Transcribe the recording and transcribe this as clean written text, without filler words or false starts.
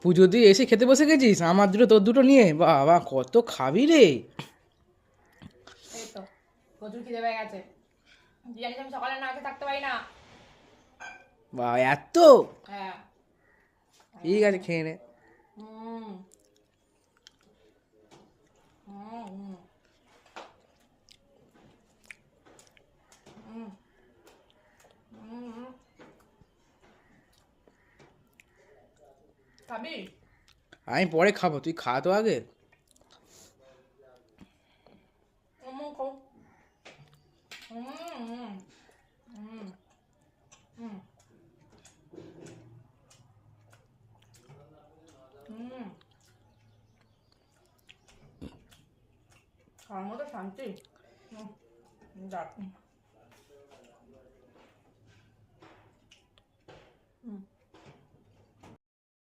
পুজো দিয়ে এসে খেতে বসে গেছিস, আমার দুটো তোর দুটো নিয়ে, বাবা কত খাবি রে। এই তো প্রচুর খিদে পেয়ে গেছে, জানিস আমি সকালে না খেয়ে থাকতে পারি না। বা এত, হ্যাঁ। ঠিক আছে খেয়ে নে। হুম হুম হুম হুম। খাবি? আমি পরে খাবো, তুই খা তো আগে। খাও। হুম হুম হুম হুম হুম। খাওয়ার মতো শান্তি। যাক।